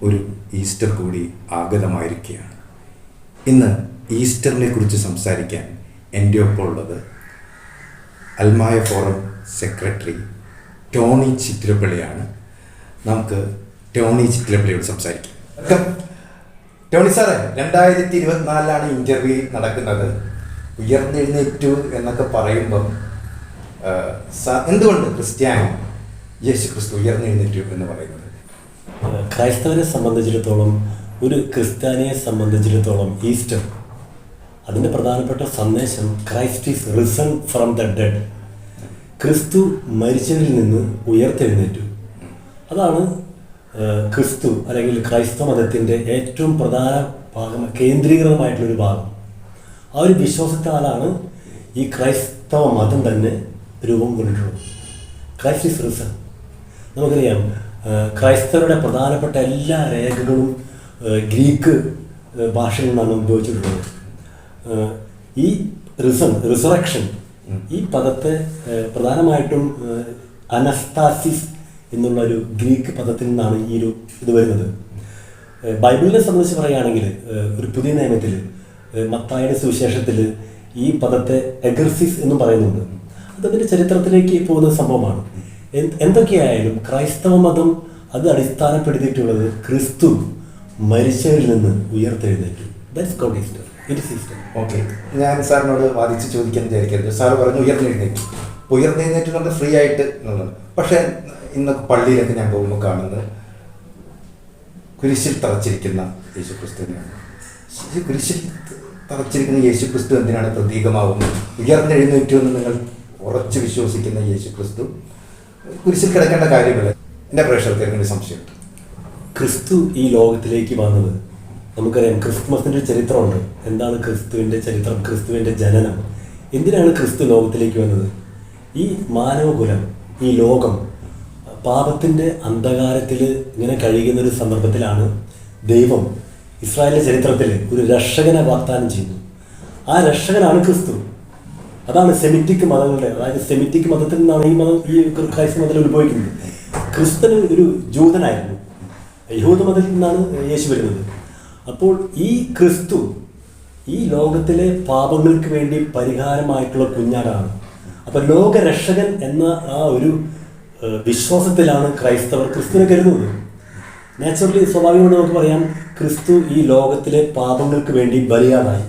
ഒരു ഈസ്റ്റർ കൂടി ആഗതമായിരിക്കുകയാണ്. ഇന്ന് ഈസ്റ്ററിനെ കുറിച്ച് സംസാരിക്കാൻ എൻ്റെ ഒപ്പം ഉള്ളത് അൽമായ ഫോറം സെക്രട്ടറി ടോണി ചിറ്റിലപ്പള്ളിയാണ്. നമുക്ക് ടോണി ചിറ്റിലപ്പള്ളിയോട് സംസാരിക്കാം. ടോണി സാറേ, 2024 ഇൻ്റർവ്യൂ നടക്കുന്നത്. ഉയർത്തെഴുന്നേറ്റു എന്നൊക്കെ പറയുമ്പം എന്തുകൊണ്ട് ക്രിസ്ത്യാനി യേശു ക്രിസ്തു ഉയർത്തെഴുന്നേറ്റു എന്ന് പറയുന്നത്? ക്രൈസ്തവരെ സംബന്ധിച്ചിടത്തോളം, ഒരു ക്രിസ്ത്യാനിയെ സംബന്ധിച്ചിടത്തോളം ഈസ്റ്റർ അതിൻ്റെ പ്രധാനപ്പെട്ട സന്ദേശം Christ is risen from the dead. ക്രിസ്തു മരിച്ചവരിൽ നിന്ന് ഉയർത്തെഴുന്നേറ്റു. അതാണ് ക്രിസ്തു അല്ലെങ്കിൽ ക്രൈസ്തവ മതത്തിൻ്റെ ഏറ്റവും പ്രധാന ഭാഗം, കേന്ദ്രീകൃതമായിട്ടുള്ളൊരു ഭാഗം. ആ ഒരു വിശ്വാസത്താലാണ് ഈ ക്രൈസ്തവ മതം തന്നെ രൂപം കൊണ്ടിട്ടുള്ളത്. Christ is risen. നമുക്കറിയാം, ക്രൈസ്തവരുടെ പ്രധാനപ്പെട്ട എല്ലാ രേഖകളും ഗ്രീക്ക് ഭാഷയിൽ നിന്നാണ് ഉപയോഗിച്ചിട്ടുള്ളത്. ഈ റിസറക്ഷൻ ഈ പദത്തെ പ്രധാനമായിട്ടും അനസ്താസിസ് എന്നുള്ള ഒരു ഗ്രീക്ക് പദത്തിൽ നിന്നാണ് ഈ ഇത് വരുന്നത്. ബൈബിളിനെ സംബന്ധിച്ച് പറയുകയാണെങ്കിൽ, ഒരു പുതിയ നിയമത്തിൽ മത്തായിയുടെ സുവിശേഷത്തിൽ ഈ പദത്തെ എഗർസിസ് എന്നും പറയുന്നുണ്ട്. അതതിൻ്റെ ചരിത്രത്തിലേക്ക് പോകുന്ന സംഭവമാണ്. എന്തൊക്കെയായാലും ക്രൈസ്തവ മതം അത് അടിസ്ഥാനപ്പെടുത്തിയിട്ടുള്ളത് ക്രിസ്തു മരിച്ചവരിൽ നിന്ന് ഉയർത്തെഴുന്നേറ്റു. That's God Easter. It is Easter. Okay, ഞാൻ സാറിനോട് വാദിച്ച് ചോദിക്കാൻ വിചാരിക്കരുത്. സാറ് പറഞ്ഞു ഉയർന്നെഴുന്നേറ്റു. ഉയർന്നെഴുന്നേറ്റു നമ്മൾ ഫ്രീ ആയിട്ട് എന്നുള്ളത്. പക്ഷേ ഇന്ന് പള്ളിയിലൊക്കെ ഞാൻ പോകുമ്പോൾ കാണുന്നത് കുരിശിൽ തറച്ചിരിക്കുന്ന യേശു ക്രിസ്തുവിനെയാണ്. കുരിശിൽ തറച്ചിരിക്കുന്ന യേശു ക്രിസ്തു എന്തിനാണ് പ്രതീകമാവുന്നത്? ഉയർന്നെഴുന്നേറ്റു എന്ന് നിങ്ങൾ ഉറച്ചു വിശ്വസിക്കുന്ന യേശു ക്രിസ്തു കുരിശിൽ കിടക്കേണ്ട കാര്യമില്ല. എൻ്റെ പ്രേക്ഷകർക്ക് എന്തെങ്കിലും സംശയമുണ്ട്? ക്രിസ്തു ഈ ലോകത്തിലേക്ക് വന്നത്, നമുക്കറിയാം ക്രിസ്തുമസിൻ്റെ ഒരു ചരിത്രമുണ്ട്. എന്താണ് ക്രിസ്തുവിൻ്റെ ചരിത്രം, ക്രിസ്തുവിൻ്റെ ജനനം? എന്തിനാണ് ക്രിസ്തു ലോകത്തിലേക്ക് വന്നത്? ഈ മാനവകുലം, ഈ ലോകം പാപത്തിൻ്റെ അന്ധകാരത്തിൽ ഇങ്ങനെ കഴിയുന്ന ഒരു സന്ദർഭത്തിലാണ് ദൈവം ഇസ്രായേലിൻ്റെ ചരിത്രത്തിൽ ഒരു രക്ഷകനെ വാഗ്ദാനം ചെയ്യുന്നു. ആ രക്ഷകനാണ് ക്രിസ്തു. അതാണ് സെമിറ്റിക് മതങ്ങളുടെ, അതായത് സെമിറ്റിക് മതത്തിൽ നിന്നാണ് ഈ ക്രൈസ്തവ മതത്തിൽ ഉത്ഭവിക്കുന്നത്. ക്രിസ്തുവിന് ഒരു ജൂതനായിരുന്നു. യഹൂദ മതത്തിൽ നിന്നാണ് യേശു വരുന്നത്. അപ്പോൾ ഈ ക്രിസ്തു ഈ ലോകത്തിലെ പാപങ്ങൾക്ക് വേണ്ടി പരിഹാരമായിട്ടുള്ള കുഞ്ഞാടാണ്. അപ്പം ലോകരക്ഷകൻ എന്ന ആ ഒരു വിശ്വാസത്തിലാണ് ക്രൈസ്തവർ ക്രിസ്തുവിനെ കരുതുന്നത്. നാച്ചുറലി, സ്വാഭാവികമായി നമുക്ക് പറയാം, ക്രിസ്തു ഈ ലോകത്തിലെ പാപങ്ങൾക്ക് വേണ്ടി ബലിയാടായി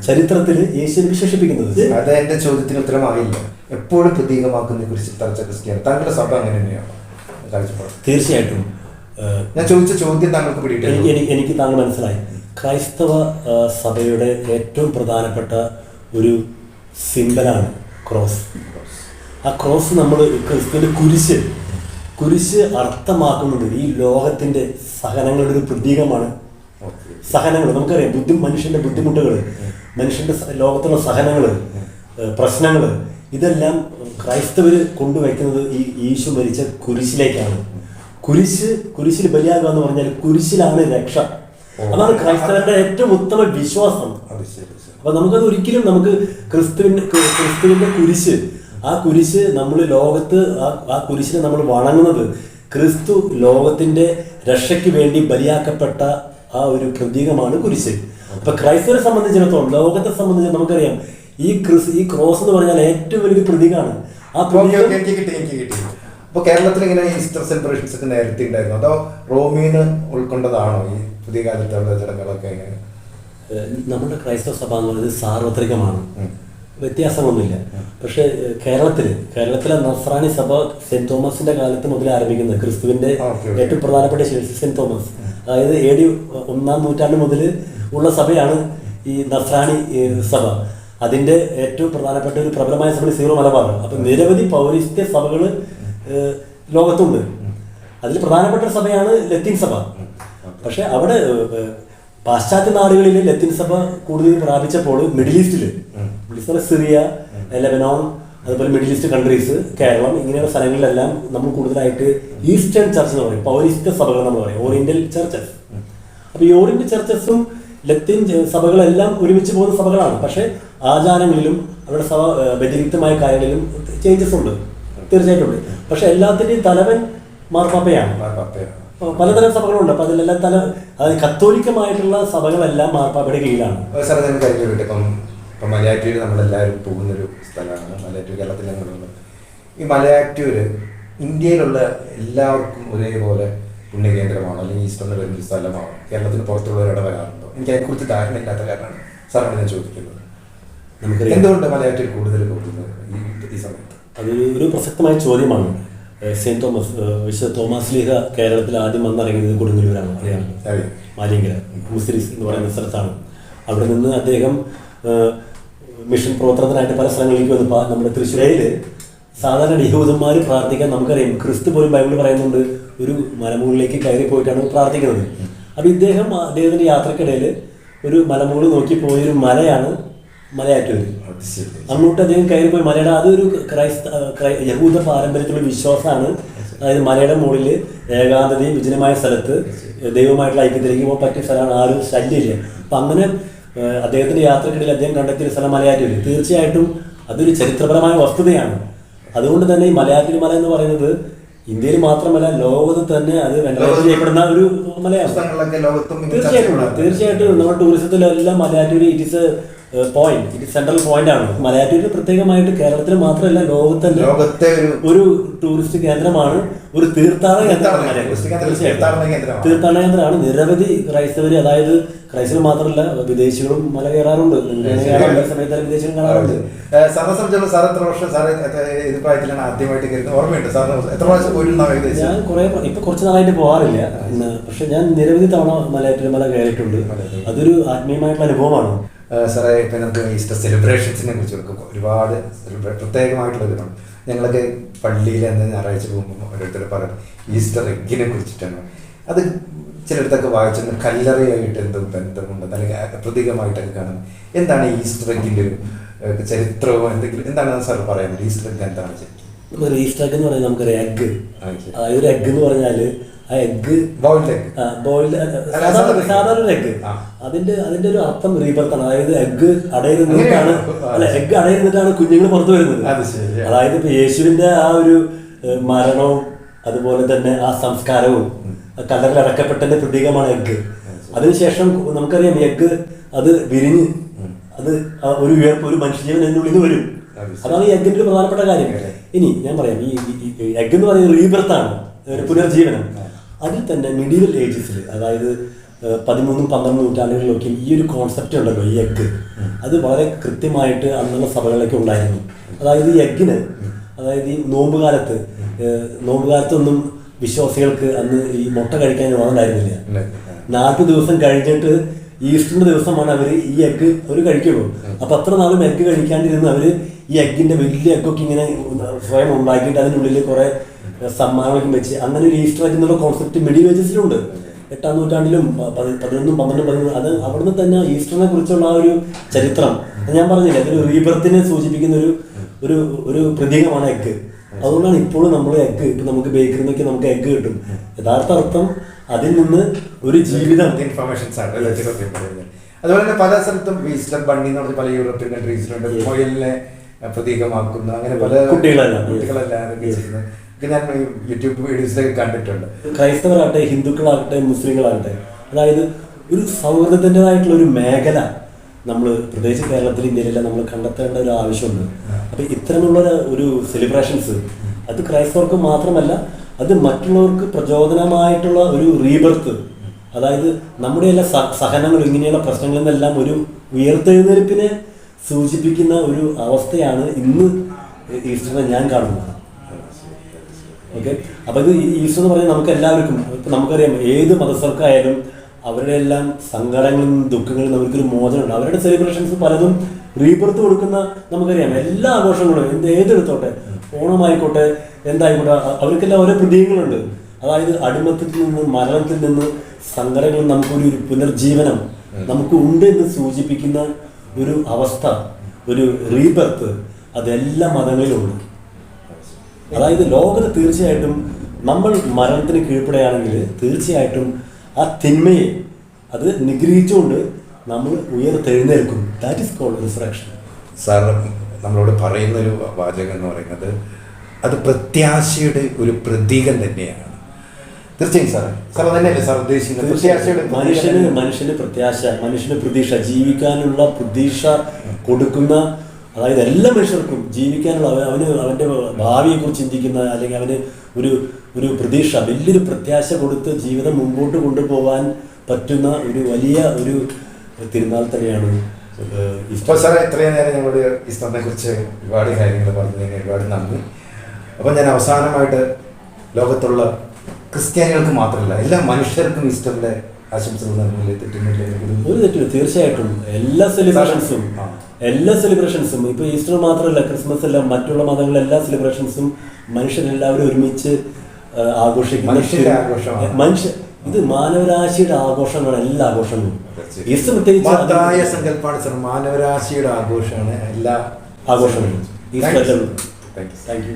ചരിത്രത്തിൽ യേശുവിനെ വിശേഷിപ്പിക്കുന്നത്. അത് എൻ്റെ ചോദ്യത്തിന് ഉത്തരമായില്ല. എപ്പോഴും പ്രതീകമാക്കുന്ന കുരിശിൽ തറച്ച ക്രിസ്ത്യാനി. താങ്കളുടെ സഭ അങ്ങനെ തന്നെയാണ് കാഴ്ചപ്പാട്? തീർച്ചയായിട്ടും. ഞാൻ ചോദിച്ച ചോദ്യം താങ്കൾക്ക് പിടിയിട്ടില്ല. എനിക്ക് താങ്കൾ മനസ്സിലായി. ക്രൈസ്തവ സഭയുടെ ഏറ്റവും പ്രധാനപ്പെട്ട ഒരു സിംബലാണ് ക്രോസ്. ആ ക്രോസ് നമ്മൾ ക്രിസ്തുവിൻ്റെ കുരിശ് അർത്ഥമാക്കുന്നത് ഈ ലോകത്തിൻ്റെ സഹനങ്ങളുടെ ഒരു പ്രതീകമാണ്. സഹനങ്ങൾ നമുക്കറിയാം, മനുഷ്യൻ്റെ ബുദ്ധിമുട്ടുകൾ, മനുഷ്യൻ്റെ ലോകത്തുള്ള സഹനങ്ങൾ, പ്രശ്നങ്ങൾ, ഇതെല്ലാം ക്രൈസ്തവർ കൊണ്ടുവയ്ക്കുന്നത് ഈ യേശു മരിച്ച കുരിശിലേക്കാണ്. കുരിശിൽ ബലിയാകുക എന്ന് പറഞ്ഞാൽ കുരിശിലാണ് രക്ഷ. അതാണ് ക്രൈസ്തവരുടെ ഏറ്റവും ഉത്തമ വിശ്വാസം. അപ്പൊ നമുക്കത് ഒരിക്കലും ക്രിസ്തുവിന്റെ കുരിശ് നമ്മൾ ലോകത്ത് ആ കുരിശിനെ നമ്മൾ വണങ്ങുന്നത് ക്രിസ്തു ലോകത്തിന്റെ രക്ഷയ്ക്ക് വേണ്ടി ബലിയാക്കപ്പെട്ട ആ ഒരു പ്രതീകമാണ് കുരിശ്. അപ്പൊ ക്രൈസ്തവരെ സംബന്ധിച്ചിടത്തോളം, ലോകത്തെ സംബന്ധിച്ച് നമുക്കറിയാം, ഈ ക്രോസ് എന്ന് പറഞ്ഞാൽ ഏറ്റവും വലിയൊരു പ്രതീകമാണ്. എനിക്ക് കിട്ടി. അപ്പോൾ കേരളത്തിൽ ഇങ്ങനെ ഈസ്റ്റർ സെലിബ്രേഷൻസ് ഒക്കെ നേരത്തെ ഉണ്ടായിരുന്നു, അതോ റോമീന്ന് ഉൾക്കൊണ്ടതാണോ ഈ പുതിയ കാലത്തുള്ള ചടങ്ങുകളൊക്കെ? എങ്ങനെ? നമ്മുടെ ക്രൈസ്തവ സഭ എന്ന് പറയുന്നത് സാർവത്രികമാണ്, വ്യത്യാസമൊന്നുമില്ല. പക്ഷേ കേരളത്തിലെ നസ്രാണി സഭ സെന്റ് തോമസിന്റെ കാലത്ത് മുതൽ ആരംഭിക്കുന്നത്, ക്രിസ്തുവിന്റെ ഏറ്റവും പ്രധാനപ്പെട്ട സെന്റ് തോമസ്, അതായത് AD 1-ാം നൂറ്റാണ്ട് മുതൽ ഉള്ള സഭയാണ് ഈ നസ്രാണി സഭ. അതിന്റെ ഏറ്റവും പ്രധാനപ്പെട്ട ഒരു പ്രബലമായ സഭ സീറോ മലബാർ. അപ്പൊ നിരവധി പൗരസ്ത്യ സഭകൾ ലോകത്തുണ്ട്. അതിൽ പ്രധാനപ്പെട്ട സഭയാണ് ലത്തീൻ സഭ. പക്ഷെ അവിടെ പാശ്ചാത്യ നാടുകളിൽ ലത്തീൻ സഭ കൂടുതൽ പ്രാപിച്ചപ്പോൾ മിഡിൽ ഈസ്റ്റിൽ സിറിയ, ലെബനോൺ, അതുപോലെ മിഡിൽ ഈസ്റ്റ് കൺട്രീസ്, കേരളം, ഇങ്ങനെയുള്ള സ്ഥലങ്ങളിലെല്ലാം നമ്മൾ കൂടുതലായിട്ട് ഈസ്റ്റേൺ ചർച്ച് എന്ന് പറയും, പൗരസ്ത്യ സഭകൾ നമ്മൾ പറയും, ഓറിയന്റൽ ചർച്ചസ്. അപ്പോൾ ഈ ഓറിയന്റൽ ചർച്ചസും ലത്തീൻ സഭകളെല്ലാം ഒരുമിച്ച് പോകുന്ന സഭകളാണ്. പക്ഷേ ആചാരങ്ങളിലും അവരുടെ സഭ വ്യതിരിക്തമായ കാര്യങ്ങളിലും ചേഞ്ചസ് ഉണ്ട്, തീർച്ചയായിട്ടും ഉണ്ട്. പക്ഷെ എല്ലാത്തിൻ്റെയും തലവൻ മാർപ്പാപ്പയാണ്. പലതരം സഭകളുണ്ട്. അപ്പോൾ അതിലെല്ലാം അതായത് കത്തോലിക്കമായിട്ടുള്ള സഭകളെല്ലാം മാർപ്പാപ്പയുടെ കീഴിലാണ്. സാറേ ഞാൻ കാര്യം ചോദിക്കട്ടെ, ഇപ്പം മലയാറ്റൂർ നമ്മളെല്ലാവരും പോകുന്നൊരു സ്ഥലമാണ് മലയാറ്റൂർ. കേരളത്തിൽ ഞങ്ങളുണ്ട്. ഈ മലയാറ്റൂർ ഇന്ത്യയിലുള്ള എല്ലാവർക്കും ഒരേപോലെ പുണ്യകേന്ദ്രമാണോ, അല്ലെങ്കിൽ ഈസ്റ്ററിന് വരുന്നൊരു സ്ഥലമാണോ? കേരളത്തിന് പുറത്തുള്ളവരുടെ വരാറുണ്ടോ? എനിക്ക് അതിനെക്കുറിച്ച് ധാരണ ഇല്ലാത്ത കാരണമാണ് സാറാണ് ഞാൻ ചോദിക്കുന്നത്. നമുക്കറിയാം എന്തുകൊണ്ട് മലയാറ്റൂർ കൂടുതൽ പോകുന്നത് ഈ സമയത്ത്? അതൊരു പ്രസക്തമായ ചോദ്യമാണ്. സെയിൻറ്റ് തോമസ്, വിശുദ്ധ തോമസ് ലീഹ കേരളത്തിൽ ആദ്യം വന്നിറങ്ങിയത് കൊടുങ്ങല്ലൂരാണ്. അറിയാമല്ലോ, മാലിയങ്കര മുസ്ലിസ് എന്ന് പറയുന്ന സ്ഥലത്താണ്. അവിടെ നിന്ന് അദ്ദേഹം മിഷൻ പ്രവർത്തനത്തിനായിട്ട് പല സ്ഥലങ്ങളിലേക്ക് വന്നു. നമ്മുടെ തൃശ്ശൂരയിൽ സാധാരണ യഹൂദന്മാർ പ്രാർത്ഥിക്കാൻ നമുക്കറിയാം, ക്രിസ്തു പോലും ബൈബിളിൽ പറയുന്നുണ്ട് ഒരു മലമുകളിലേക്ക് കയറി പോയിട്ടാണ് പ്രാർത്ഥിക്കുന്നത്. അപ്പോൾ അദ്ദേഹത്തിൻ്റെ യാത്രക്കിടയിൽ ഒരു മലമുകളിൽ നോക്കി പോയൊരു മലയാണ് മലയാറ്റൂർ. അങ്ങോട്ട് അദ്ദേഹം കയറി പോയി. മലയുടെ അതൊരു യഹൂദ പാരമ്പര്യത്തിലുള്ള വിശ്വാസമാണ്. അതായത് മലയുടെ മുകളിൽ ഏകാന്തതയും വിജനമായ സ്ഥലത്ത് ദൈവമായിട്ടുള്ള ഐക്യത്തിലേക്ക് പോകാൻ പറ്റിയ സ്ഥലമാണ്. ആരും ശല്യമില്ല. അപ്പം അങ്ങനെ അദ്ദേഹത്തിൻ്റെ യാത്രക്കിടയിൽ അദ്ദേഹം കണ്ടെത്തിയ സ്ഥലം മലയാറ്റൂർ. തീർച്ചയായിട്ടും അതൊരു ചരിത്രപരമായ വസ്തുതയാണ്. അതുകൊണ്ട് തന്നെ ഈ മലയാറ്റൂർ മല എന്ന് പറയുന്നത് ഇന്ത്യയിൽ മാത്രമല്ല ലോകത്ത് തന്നെ അത് വെണ്ടർ ചെയ്യപ്പെടുന്ന ഒരു മലയാണ്. തീർച്ചയായിട്ടും നമ്മുടെ ടൂറിസത്തിലെല്ലാം Malayattoor it is point, it central point ആണ്. മലയാറ്റൂരിൽ പ്രത്യേകമായിട്ട് കേരളത്തിൽ മാത്രമല്ല ലോകത്തെ ഒരു ടൂറിസ്റ്റ് കേന്ദ്രമാണ്, ഒരു തീർത്ഥാടന കേന്ദ്രമാണ്. തീർത്ഥാടന കേന്ദ്രമാണ്. നിരവധി ക്രൈസ്തവര്, അതായത് ക്രൈസ്തവർ മാത്രമല്ല വിദേശികളും മല കയറാറുണ്ട്. സമയത്ത് വിദേശികളും കാണാറുണ്ട്. ഞാൻ ഇപ്പൊ കുറച്ച് നാളായിട്ട് പോകാറില്ല. പക്ഷെ ഞാൻ നിരവധി തവണ മലയാറ്റൂർ മല കയറിയിട്ടുണ്ട്. അതൊരു ആത്മീയമായിട്ടുള്ള അനുഭവമാണ്. സാറേ, ഇപ്പം നമുക്ക് ഈസ്റ്റർ സെലിബ്രേഷൻസിനെ കുറിച്ച് ഒരുപാട് പ്രത്യേകമായിട്ടുള്ള ഇതാണ്. ഞങ്ങളൊക്കെ പള്ളിയിൽ അന്ന് ഞായറാഴ്ച പോകുമ്പോൾ ഓരോരുത്തർ പറയും ഈസ്റ്റർ എഗ്ഗിനെ കുറിച്ചിട്ടാണ്. അത് ചിലയിടത്തൊക്കെ വായിച്ചിരുന്ന കല്ലറയായിട്ട് എന്തോ ബന്ധമുണ്ട്, അല്ലെങ്കിൽ പ്രതീകമായിട്ടൊക്കെ കാണുന്നത്. എന്താണ് ഈസ്റ്റർ എഗ്ഗിൻ്റെ ഒരു ചരിത്രവും എന്തെങ്കിലും എന്താണ് സാർ പറയുന്നത്? ഈസ്റ്റർ എഗ്ഗ് എന്താണ് ശരിക്കും? ഈസ്റ്റർ എഗ്ഗ് എന്ന് പറഞ്ഞാൽ നമുക്കൊരു എഗ്ഗ്, അതായത് ഒരു എഗ്ഗ് എന്ന് പറഞ്ഞാൽ ആ എഗ്ഗ് സാധാരണ ഒരു എഗ്ഗ്, അതിന്റെ ഒരു അർത്ഥം റീബർത്താണ്. അതായത് എഗ്ഗ് അടയിരുന്നിട്ടാണ് എഗ്ഗ് അടയിരുന്നിട്ടാണ് കുഞ്ഞുങ്ങൾ പുറത്തു വരുന്നത്. അതായത് ഇപ്പൊ യേശുവിന്റെ ആ ഒരു മരണവും അതുപോലെ തന്നെ ആ സംസ്കാരവും കല്ലറിൽ അടക്കപ്പെട്ടതിന്റെ പ്രതീകമാണ് എഗ്ഗ്. അതിനുശേഷം നമുക്കറിയാം എഗ്ഗ് അത് വിരിഞ്ഞ് അത് ഒരു ഉയർപ്പ്, ഒരു മനുഷ്യജീവൻ അതിനുള്ളിൽ നിന്ന് വരും. അതാണ് ഈ എഗ്ഗിന്റെ ഒരു പ്രധാനപ്പെട്ട കാര്യം. ഇനി ഞാൻ പറയാം, ഈ എഗ്ഗ് എന്ന് പറയുന്നത് റീബർത്താണ്, ഒരു പുനർജീവനം. അതിൽ തന്നെ മിഡീവൽ ഏജസിൽ, അതായത് 13-12 നൂറ്റാണ്ടുകളിലൊക്കെ ഈ ഒരു കോൺസെപ്റ്റ് ഉണ്ടല്ലോ, ഈ എഗ്ഗ്, അത് വളരെ കൃത്യമായിട്ട് അന്നുള്ള സഭകളിലൊക്കെ ഉണ്ടായിരുന്നു. അതായത് ഈ എഗ്ഗിന്, അതായത് ഈ നോമ്പുകാലത്തൊന്നും വിശ്വാസികൾക്ക് അന്ന് ഈ മുട്ട കഴിക്കാൻ ഉണ്ടായിരുന്നില്ല. 40 ദിവസം കഴിഞ്ഞിട്ട് ഈസ്റ്ററിന്റെ ദിവസമാണ് അവർ ഈ എഗ്ഗ് അവർ കഴിക്കുള്ളൂ. അപ്പൊ അത്ര നാളും എഗ്ഗ് കഴിക്കാണ്ടിരുന്ന് അവർ ഈ എഗ്ഗിന്റെ വലിയ എഗ്ഗൊക്കെ ഇങ്ങനെ സ്വയം ഉണ്ടാക്കിയിട്ട് അതിനുള്ളിൽ കുറെ സമ്മാനങ്ങളൊക്കെ വെച്ച് അങ്ങനെ ഒരു ഈസ്റ്റർ എഗ്ഗ് എന്നുള്ള കോൺസെപ്റ്റ് മിഡിൽ ഏജസിലുണ്ട്. 8-ാം നൂറ്റാണ്ടിലും 11, 12, 13 അത് അവിടുന്ന് തന്നെ ഈസ്റ്ററിനെ കുറിച്ചുള്ള ആ ഒരു ചരിത്രം ഞാൻ പറഞ്ഞില്ല, അതൊരു റീബർത്തിനെ സൂചിപ്പിക്കുന്ന ഒരു പ്രതീകമാണ് എഗ്ഗ്. അതുകൊണ്ടാണ് ഇപ്പോഴും നമ്മൾ എഗ്ഗ്, ഇപ്പം നമുക്ക് ബേക്കറിൽ നിന്നൊക്കെ നമുക്ക് എഗ്ഗ് കിട്ടും. യഥാർത്ഥ അർത്ഥം അതിൽ നിന്ന് ഒരു ജീവിതം ഇൻഫർമേഷൻസ് ആണ്. അതുപോലെ തന്നെ പല സ്ഥലത്തും ഈസ്റ്റർ ബണ്ണി എന്ന് പറഞ്ഞ പല യൂറോപ്യൻ കൺട്രീസിലുണ്ട്, മൊയലിനെ പ്രതീകമാക്കുന്ന അങ്ങനെ പല കുട്ടികളെല്ലാം ചെയ്യുന്നത് ഞാൻ യൂട്യൂബ് വീഡിയോസിലൊക്കെ കണ്ടിട്ടുണ്ട്. ക്രൈസ്തവരാകട്ടെ, ഹിന്ദുക്കളാകട്ടെ, മുസ്ലിങ്ങളാകട്ടെ, അതായത് ഒരു സൗഹൃദത്തിൻ്റെതായിട്ടുള്ള ഒരു മേഖല നമ്മൾ പ്രത്യേകിച്ച് കേരളത്തിൽ, ഇന്ത്യയിലെല്ലാം നമ്മൾ കണ്ടെത്തേണ്ട ഒരു ആവശ്യമുണ്ട്. അപ്പം ഇത്തരമുള്ള ഒരു സെലിബ്രേഷൻസ് അത് ക്രൈസ്തവർക്ക് മാത്രമല്ല, അത് മറ്റുള്ളവർക്ക് പ്രചോദനമായിട്ടുള്ള ഒരു റീബർത്ത്, അതായത് നമ്മുടെ എല്ലാ സഹനങ്ങളും ഇങ്ങനെയുള്ള പ്രശ്നങ്ങളിൽ നിന്നെല്ലാം ഒരു ഉയർത്തെഴുന്നേൽപ്പിനെ സൂചിപ്പിക്കുന്ന ഒരു അവസ്ഥയാണ് ഇന്ന് ഈസ്റ്ററിനെ ഞാൻ കാണുന്നത്. ഓക്കെ, അപ്പോൾ ഇത് ഈസ്റ്റർ എന്ന് പറഞ്ഞാൽ നമുക്ക് എല്ലാവർക്കും, ഇപ്പം നമുക്കറിയാം ഏത് മതസ്ഥർക്കായാലും അവരുടെ എല്ലാം സങ്കടങ്ങളിൽ നിന്നും ദുഃഖങ്ങളിൽ നിന്ന് അവർക്കൊരു മോചനമുണ്ട്. അവരുടെ സെലിബ്രേഷൻസ് പലതും റീബർത്ത് കൊടുക്കുന്ന നമുക്കറിയാം. എല്ലാ ആഘോഷങ്ങളും ഏതെടുത്തോട്ടെ, ഓണമായിക്കോട്ടെ, എന്തായിക്കോട്ടെ, അവർക്കെല്ലാം ഓരോ പ്രതീകങ്ങളുണ്ട്. അതായത് അടിമത്തിൽ നിന്ന്, മരണത്തിൽ നിന്ന്, സങ്കടങ്ങളിൽ നമുക്കൊരു പുനർജീവനം നമുക്ക് ഉണ്ട് എന്ന് സൂചിപ്പിക്കുന്ന ഒരു അവസ്ഥ, ഒരു റീബർത്ത്, അതെല്ലാ മതങ്ങളിലുണ്ട്. അതായത് ലോകത്ത് തീർച്ചയായിട്ടും നമ്മൾ മരണത്തിന് കീഴ്പ്പെടുകയാണെങ്കിൽ തീർച്ചയായിട്ടും ആ തിന്മയെ അത് നിഗ്രഹിച്ചുകൊണ്ട് നമ്മൾ ഉയർത്തെഴുന്നേൽക്കും. That is called resurrection. Sir നമ്മളോട് പറയുന്നൊരു വാചകം എന്ന് പറയുന്നത് അത് പ്രത്യാശയുടെ ഒരു പ്രതീകം തന്നെയാണ്. തീർച്ചയായും സാർ തന്നെയല്ലേ സാർ ഉദ്ദേശിക്കുന്നത്? പ്രത്യാശയുടെ മനുഷ്യന് പ്രത്യാശ, മനുഷ്യന് പ്രതീക്ഷ, ജീവിക്കാനുള്ള പ്രതീക്ഷ കൊടുക്കുന്ന, അതായത് എല്ലാ മനുഷ്യർക്കും ജീവിക്കാനുള്ള അവന് അവൻ്റെ ഭാവിയെക്കുറിച്ച് ചിന്തിക്കുന്ന, അല്ലെങ്കിൽ അവന് ഒരു പ്രതീക്ഷ, വലിയൊരു പ്രത്യാശ കൊടുത്ത് ജീവിതം മുമ്പോട്ട് കൊണ്ടുപോകാൻ പറ്റുന്ന ഒരു വലിയ ഒരു തിരുനാൾ തന്നെയാണ് ഇപ്പോൾ സാറേ ഇത്രയും നേരം ഞങ്ങളോട് ഈസ്റ്ററിനെ കുറിച്ച് ഒരുപാട് കാര്യങ്ങൾ പറഞ്ഞതിന് ഒരുപാട് നന്ദി. അപ്പം ഞാൻ അവസാനമായിട്ട് ലോകത്തുള്ള ക്രിസ്ത്യാനികൾക്ക് മാത്രമല്ല എല്ലാ മനുഷ്യർക്കും ഈസ്റ്ററിന്റെ ആശംസകൾ നൽകുന്നില്ലേ? തെറ്റുന്നില്ലേ? ഒരു തെറ്റില്ല, തീർച്ചയായിട്ടും. എല്ലാ സെലിബ്രേഷൻസും ഇപ്പൊ ഈസ്റ്റർ മാത്രമല്ല, ക്രിസ്മസ് അല്ല, മറ്റുള്ള മതങ്ങളിലെ എല്ലാ സെലിബ്രേഷൻസും മനുഷ്യരെല്ലാവരും ഒരുമിച്ച് ആഘോഷിക്കുന്ന ഇത് മാനവരാശിയുടെ ആഘോഷങ്ങളാണ്. എല്ലാ ആഘോഷങ്ങളും ഈസ്റ്റർ പ്രത്യേകിച്ച് സങ്കല്പമാണ് സാർ. മാനവരാശിയുടെ ആഘോഷമാണ് എല്ലാ ആഘോഷങ്ങളും. Thank you.